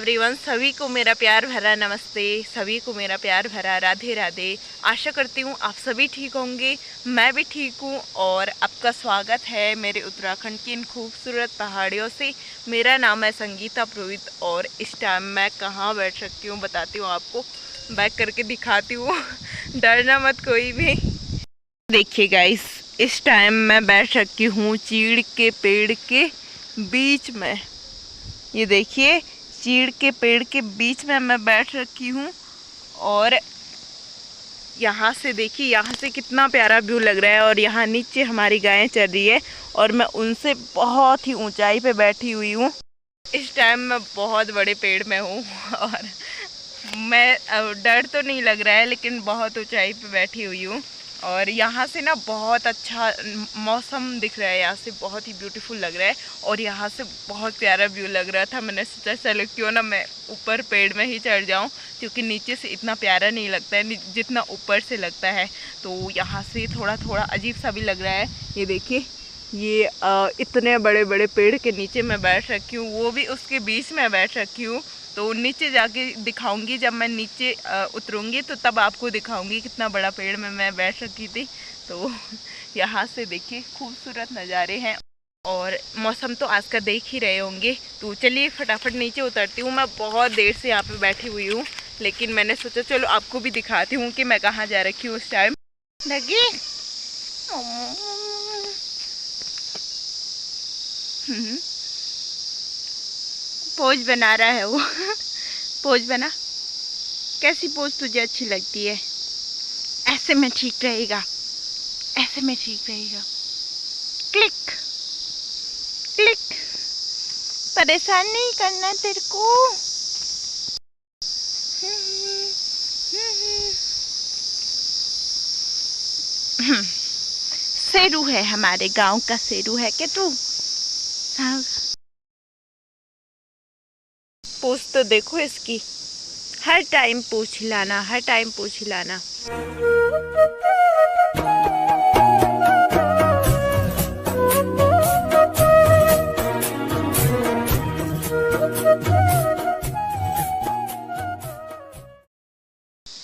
Everyone, सभी को मेरा प्यार भरा नमस्ते, सभी को मेरा प्यार भरा राधे राधे। आशा करती हूँ आप सभी ठीक होंगे, मैं भी ठीक हूँ। और आपका स्वागत है मेरे उत्तराखंड की इन खूबसूरत पहाड़ियों से। मेरा नाम है संगीता पुरोहित और इस टाइम मैं कहाँ बैठ सकती हूँ बताती हूँ आपको, बैक करके दिखाती हूँ। डरना मत कोई भी। देखिए गाइस, इस टाइम मैं बैठ रखी हूँ चीड़ के पेड़ के बीच में। ये देखिए, चीड़ के पेड़ के बीच में मैं बैठ रखी हूँ और यहाँ से देखिए, यहाँ से कितना प्यारा व्यू लग रहा है। और यहाँ नीचे हमारी गायें चल रही है और मैं उनसे बहुत ही ऊंचाई पे बैठी हुई हूँ। इस टाइम मैं बहुत बड़े पेड़ में हूँ और मैं डर तो नहीं लग रहा है, लेकिन बहुत ऊंचाई पे बैठी हुई हूँ। और यहाँ से ना बहुत अच्छा मौसम दिख रहा है, यहाँ से बहुत ही ब्यूटीफुल लग रहा है और यहाँ से बहुत प्यारा व्यू लग रहा था। मैंने सोचा चलो क्यों ना मैं ऊपर पेड़ में ही चढ़ जाऊँ, क्योंकि नीचे से इतना प्यारा नहीं लगता है जितना ऊपर से लगता है। तो यहाँ से थोड़ा थोड़ा अजीब सा भी लग रहा है। ये देखिए, ये इतने बड़े बड़े पेड़ के नीचे मैं बैठ रखी हूँ, वो भी उसके बीच में बैठ रखी हूँ। तो नीचे जाके दिखाऊंगी, जब मैं नीचे उतरूंगी तो तब आपको दिखाऊंगी कितना बड़ा पेड़ में मैं बैठ रखी थी। तो यहाँ से देखिए खूबसूरत नज़ारे हैं और मौसम तो आज का देख ही रहे होंगे। तो चलिए फटाफट नीचे उतरती हूँ। मैं बहुत देर से यहाँ पे बैठी हुई हूँ, लेकिन मैंने सोचा चलो आपको भी दिखाती हूँ कि मैं कहाँ जा रखी हूँ उस टाइम। लगी पोज बना रहा है वो। पोज बना, कैसी पोज तुझे अच्छी लगती है? ऐसे में ठीक रहेगा, ऐसे में ठीक रहेगा। क्लिक क्लिक, परेशान नहीं करना तेरे को। शेरू है, हमारे गांव का शेरू है क्या तू? हाँ, पूछ तो देखो इसकी, हर टाइम पूछ हिलाना, हर टाइम पूछ हिलाना।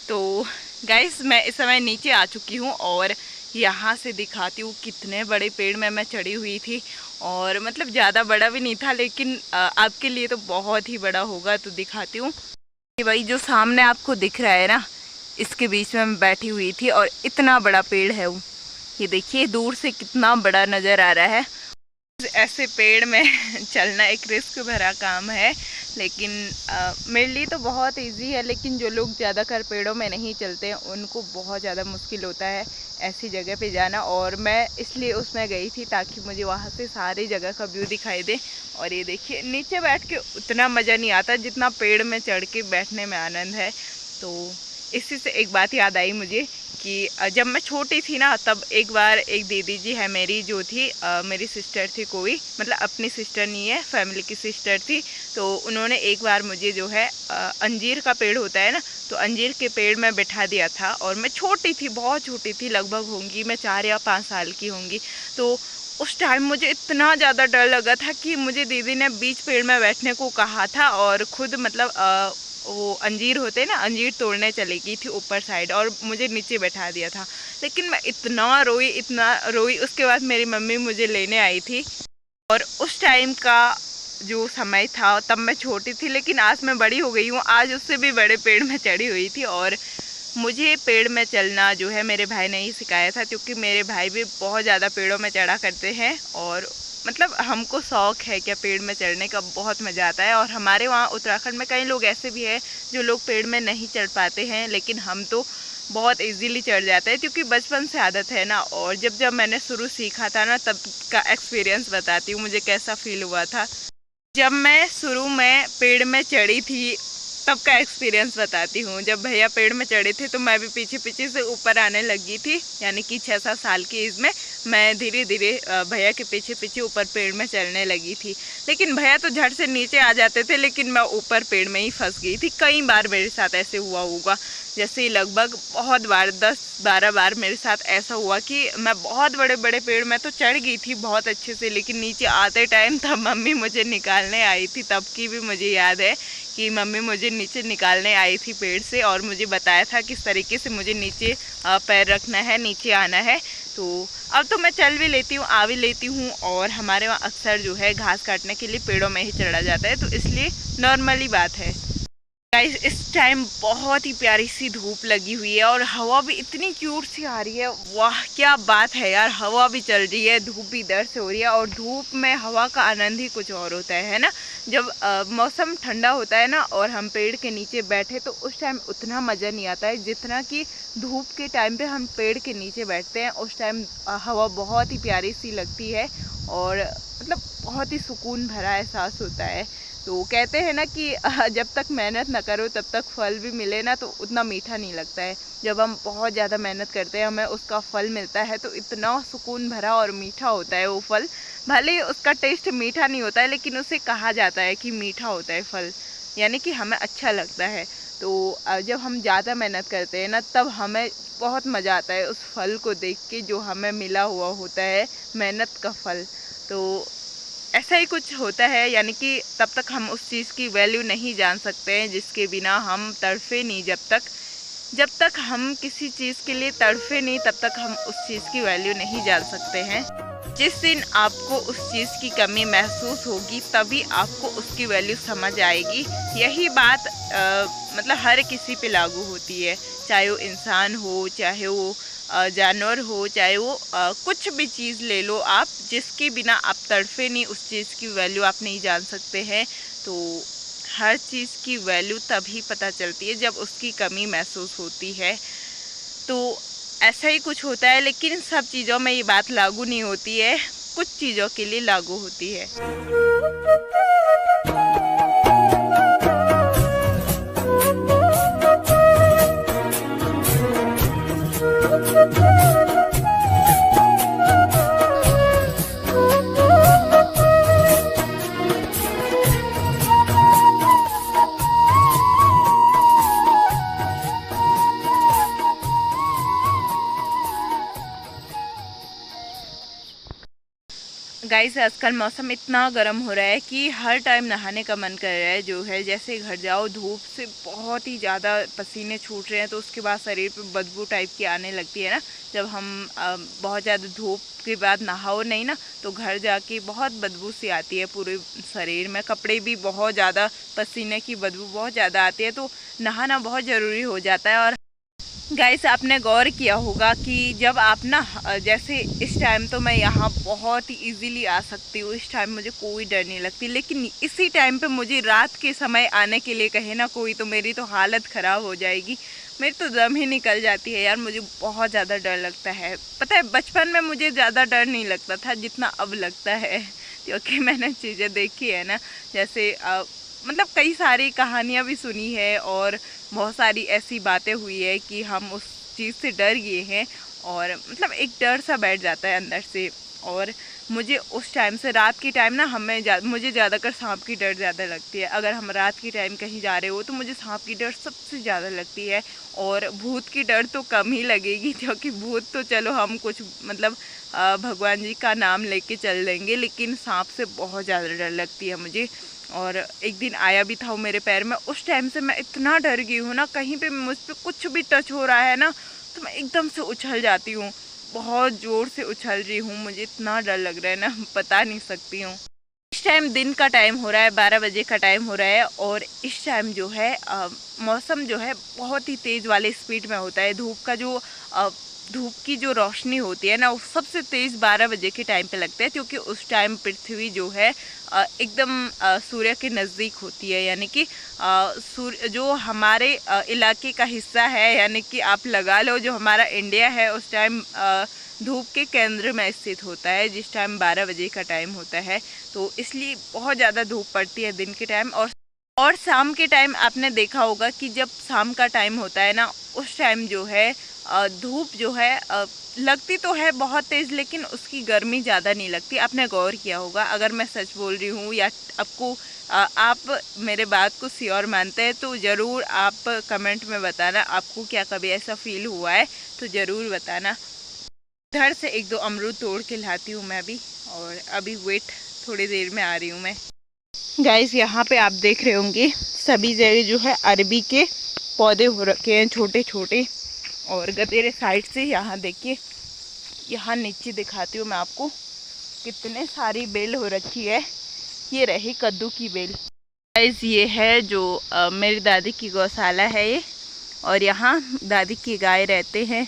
तो गाइस, मैं इस समय नीचे आ चुकी हूँ और यहाँ से दिखाती हूँ कितने बड़े पेड़ में मैं चढ़ी हुई थी। और मतलब ज़्यादा बड़ा भी नहीं था, लेकिन आपके लिए तो बहुत ही बड़ा होगा। तो दिखाती हूँ कि भाई जो सामने आपको दिख रहा है ना, इसके बीच में मैं बैठी हुई थी और इतना बड़ा पेड़ है वो। ये देखिए दूर से कितना बड़ा नज़र आ रहा है। ऐसे पेड़ में चलना एक रिस्क भरा काम है, लेकिन मेरे लिए तो बहुत इजी है। लेकिन जो लोग ज़्यादातर पेड़ों में नहीं चलते हैं उनको बहुत ज़्यादा मुश्किल होता है ऐसी जगह पे जाना। और मैं इसलिए उसमें गई थी ताकि मुझे वहाँ से सारी जगह का व्यू दिखाई दे। और ये देखिए, नीचे बैठ के उतना मज़ा नहीं आता जितना पेड़ में चढ़ के बैठने में आनंद है। तो इसी से एक बात याद आई मुझे कि जब मैं छोटी थी ना, तब एक बार एक दीदी जी है मेरी, जो थी मेरी सिस्टर थी, कोई मतलब अपनी सिस्टर नहीं है, फैमिली की सिस्टर थी। तो उन्होंने एक बार मुझे जो है अंजीर का पेड़ होता है ना, तो अंजीर के पेड़ में बिठा दिया था। और मैं छोटी थी, बहुत छोटी थी, लगभग होंगी मैं 4 या 5 साल की होंगी। तो उस टाइम मुझे इतना ज़्यादा डर लगा था कि मुझे दीदी ने बीच पेड़ में बैठने को कहा था और खुद मतलब वो अंजीर होते ना, अंजीर तोड़ने चली गई थी ऊपर साइड और मुझे नीचे बैठा दिया था। लेकिन मैं इतना रोई। उसके बाद मेरी मम्मी मुझे लेने आई थी। और उस टाइम का जो समय था, तब मैं छोटी थी, लेकिन आज मैं बड़ी हो गई हूँ। आज उससे भी बड़े पेड़ में चढ़ी हुई थी। और मुझे पेड़ में चलना जो है मेरे भाई ने ही सिखाया था, क्योंकि मेरे भाई भी बहुत ज़्यादा पेड़ों में चढ़ा करते हैं। और मतलब हमको शौक़ है क्या, पेड़ में चढ़ने का बहुत मज़ा आता है। और हमारे वहाँ उत्तराखंड में कई लोग ऐसे भी हैं जो लोग पेड़ में नहीं चढ़ पाते हैं, लेकिन हम तो बहुत इजीली चढ़ जाते हैं, क्योंकि बचपन से आदत है ना। और जब मैंने शुरू सीखा था ना, तब का एक्सपीरियंस बताती हूँ मुझे कैसा फील हुआ था। जब मैं शुरू में पेड़ में चढ़ी थी तब का एक्सपीरियंस बताती हूँ। जब भैया पेड़ में चढ़े थे तो मैं भी पीछे पीछे से ऊपर आने लगी थी, यानी कि 6-7 साल की एज में मैं धीरे धीरे भैया के पीछे पीछे ऊपर पेड़ में चढ़ने लगी थी। लेकिन भैया तो झट से नीचे आ जाते थे, लेकिन मैं ऊपर पेड़ में ही फंस गई थी। कई बार मेरे साथ ऐसे हुआ होगा, जैसे लगभग बहुत बार, 10-12 बार मेरे साथ ऐसा हुआ कि मैं बहुत बड़े बड़े पेड़ में तो चढ़ गई थी बहुत अच्छे से, लेकिन नीचे आते टाइम तब मम्मी मुझे निकालने आई थी। तब की भी मुझे याद है कि मम्मी मुझे नीचे निकालने आई थी पेड़ से, और मुझे बताया था किस तरीके से मुझे नीचे पैर रखना है, नीचे आना है। तो अब तो मैं चल भी लेती हूँ, आ भी लेती हूँ, और हमारे वहाँ अक्सर जो है घास काटने के लिए पेड़ों में ही चढ़ा जाता है, तो इसलिए नॉर्मली बात है। गाइस, इस टाइम बहुत ही प्यारी सी धूप लगी हुई है और हवा भी इतनी क्यूट सी आ रही है। वाह क्या बात है यार, हवा भी चल रही है, धूप भी इधर से हो रही है, और धूप में हवा का आनंद ही कुछ और होता है ना। जब मौसम ठंडा होता है ना और हम पेड़ के नीचे बैठे तो उस टाइम उतना मज़ा नहीं आता है जितना कि धूप के टाइम पे हम पेड़ के नीचे बैठते हैं। उस टाइम हवा बहुत ही प्यारी सी लगती है और मतलब बहुत ही सुकून भरा एहसास होता है। तो कहते हैं ना कि जब तक मेहनत ना करो तब तक फल भी मिले ना तो उतना मीठा नहीं लगता है। जब हम बहुत ज़्यादा मेहनत करते हैं हमें उसका फल मिलता है तो इतना सुकून भरा और मीठा होता है वो फल। भले ही उसका टेस्ट मीठा नहीं होता है, लेकिन उसे कहा जाता है कि मीठा होता है फल, यानी कि हमें अच्छा लगता है। तो जब हम ज़्यादा मेहनत करते हैं ना तब हमें बहुत मज़ा आता है उस फल को देख के जो हमें मिला हुआ होता है, मेहनत का फल। तो ऐसा ही कुछ होता है, यानी कि तब तक हम उस चीज़ की वैल्यू नहीं जान सकते हैं जिसके बिना हम तड़फे नहीं। जब तक हम किसी चीज़ के लिए तड़फे नहीं तब तक हम उस चीज़ की वैल्यू नहीं जान सकते हैं। जिस दिन आपको उस चीज़ की कमी महसूस होगी तभी आपको उसकी वैल्यू समझ आएगी। यही बात मतलब हर किसी पे लागू होती है, चाहे वो इंसान हो, चाहे वो जानवर हो, चाहे वो कुछ भी चीज़ ले लो आप, जिसके बिना आप तड़फे नहीं उस चीज़ की वैल्यू आप नहीं जान सकते हैं। तो हर चीज़ की वैल्यू तभी पता चलती है जब उसकी कमी महसूस होती है। तो ऐसा ही कुछ होता है, लेकिन सब चीज़ों में ये बात लागू नहीं होती है, कुछ चीज़ों के लिए लागू होती है। गाइस, आजकल मौसम इतना गर्म हो रहा है कि हर टाइम नहाने का मन कर रहा है। जो है जैसे घर जाओ धूप से बहुत ही ज़्यादा पसीने छूट रहे हैं तो उसके बाद शरीर पे बदबू टाइप की आने लगती है ना। जब हम बहुत ज़्यादा धूप के बाद नहाओ नहीं ना तो घर जाके बहुत बदबू सी आती है पूरे शरीर में, कपड़े भी बहुत ज़्यादा, पसीने की बदबू बहुत ज़्यादा आती है, तो नहाना बहुत ज़रूरी हो जाता है। और गाइस, आपने गौर किया होगा कि जब आप ना, जैसे इस टाइम तो मैं यहाँ बहुत ही इजीली आ सकती हूँ, इस टाइम मुझे कोई डर नहीं लगती, लेकिन इसी टाइम पे मुझे रात के समय आने के लिए कहे ना कोई तो मेरी तो हालत ख़राब हो जाएगी, मेरी तो दम ही निकल जाती है यार। मुझे बहुत ज़्यादा डर लगता है। पता है बचपन में मुझे ज़्यादा डर नहीं लगता था जितना अब लगता है, क्योंकि मैंने चीज़ें देखी है ना। जैसे मतलब कई सारी कहानियाँ भी सुनी है और बहुत सारी ऐसी बातें हुई है कि हम उस चीज़ से डर गए हैं, और मतलब एक डर सा बैठ जाता है अंदर से। और मुझे उस टाइम से रात के टाइम ना मुझे ज़्यादातर सांप की डर ज़्यादा लगती है। अगर हम रात के टाइम कहीं जा रहे हो तो मुझे सांप की डर सबसे ज़्यादा लगती है, और भूत की डर तो कम ही लगेगी, क्योंकि भूत तो चलो हम कुछ मतलब भगवान जी का नाम लेके चल देंगे, लेकिन सांप से बहुत ज़्यादा डर लगती है मुझे। और एक दिन आया भी था वो मेरे पैर में, उस टाइम से मैं इतना डर गई हूँ ना, कहीं पे मुझ पे कुछ भी टच हो रहा है ना तो मैं एकदम से उछल जाती हूँ, बहुत ज़ोर से उछल रही हूँ, मुझे इतना डर लग रहा है ना बता नहीं सकती हूँ। इस टाइम दिन का टाइम हो रहा है, 12 बजे का टाइम हो रहा है, और इस टाइम जो है मौसम जो है बहुत ही तेज़ वाले स्पीड में होता है। धूप की जो रोशनी होती है ना वो सबसे तेज़ 12 बजे के टाइम पे लगता है, क्योंकि उस टाइम पृथ्वी जो है एकदम सूर्य के नज़दीक होती है, यानी कि सूर्य जो हमारे इलाके का हिस्सा है, यानी कि आप लगा लो जो हमारा इंडिया है उस टाइम धूप के केंद्र में स्थित होता है, जिस टाइम 12 बजे का टाइम होता है। तो इसलिए बहुत ज़्यादा धूप पड़ती है दिन के टाइम, और और शाम के टाइम आपने देखा होगा कि जब शाम का टाइम होता है ना, उस टाइम जो है धूप जो है लगती तो है बहुत तेज़, लेकिन उसकी गर्मी ज़्यादा नहीं लगती। आपने गौर किया होगा, अगर मैं सच बोल रही हूँ या आपको आप मेरे बात को श्योर मानते हैं तो ज़रूर आप कमेंट में बताना, आपको क्या कभी ऐसा फील हुआ है तो ज़रूर बताना। इधर से एक दो अमरूद तोड़ के लाती हूँ मैं अभी, और अभी वेट, थोड़ी देर में आ रही हूँ मैं। गाइस यहाँ पे आप देख रहे होंगे सभी जगह जो है अरबी के पौधे हो रखे हैं छोटे छोटे। और गदेरे साइड से यहाँ देखिए, यहाँ नीचे दिखाती हूँ मैं आपको, कितने सारी बेल हो रखी है। ये रही कद्दू की बेल। गाइस ये है जो मेरी दादी की गौशाला है ये, और यहाँ दादी की गाय रहते हैं।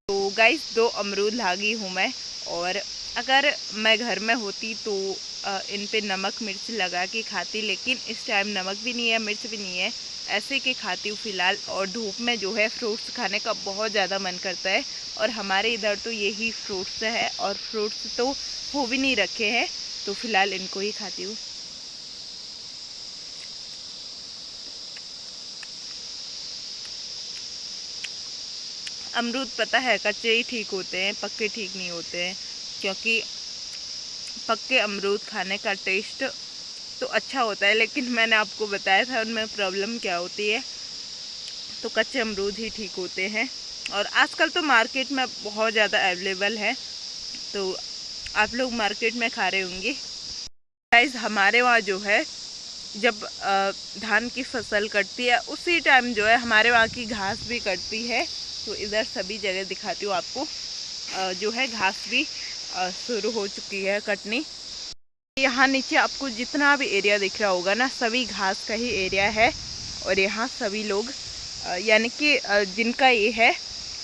तो गाइस 2 अमरूद लागी हूँ मैं, और अगर मैं घर में होती तो इन पे नमक मिर्च लगा के खाती, लेकिन इस टाइम नमक भी नहीं है, मिर्च भी नहीं है, ऐसे के खाती हूँ फ़िलहाल। और धूप में जो है फ्रूट्स खाने का बहुत ज़्यादा मन करता है, और हमारे इधर तो यही फ्रूट्स है, और फ्रूट्स तो हो भी नहीं रखे हैं, तो फ़िलहाल इनको ही खाती हूँ। अमरूद पता है कच्चे ही ठीक होते हैं, पक्के ठीक नहीं होते हैं, क्योंकि पक्के अमरूद खाने का टेस्ट तो अच्छा होता है, लेकिन मैंने आपको बताया था उनमें प्रॉब्लम क्या होती है, तो कच्चे अमरूद ही ठीक होते हैं। और आजकल तो मार्केट में बहुत ज़्यादा अवेलेबल है, तो आप लोग मार्केट में खा रहे होंगे। गाइस हमारे वहाँ जो है जब धान की फसल कटती है उसी टाइम जो है हमारे वहाँ की घास भी कटती है, तो इधर सभी जगह दिखाती हूँ आपको, जो है घास भी शुरू हो चुकी है कटनी। यहाँ नीचे आपको जितना भी एरिया दिख रहा होगा ना, सभी घास का ही एरिया है, और यहाँ सभी लोग यानी कि जिनका ये है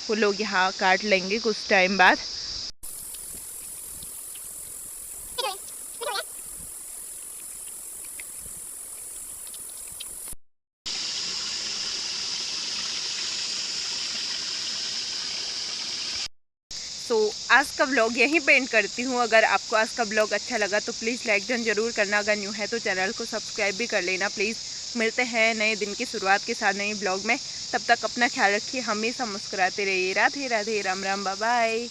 वो लोग यहाँ काट लेंगे कुछ टाइम बाद। तो आज का ब्लॉग यहीं पे एंड करती हूँ। अगर आपको आज का ब्लॉग अच्छा लगा तो प्लीज़ लाइक डन जरूर करना, अगर न्यू है तो चैनल को सब्सक्राइब भी कर लेना प्लीज़। मिलते हैं नए दिन की शुरुआत के साथ नए ब्लॉग में, तब तक अपना ख्याल रखिए, हमेशा मुस्कुराते रहिए। Radhe Radhe, Ram Ram, bye bye.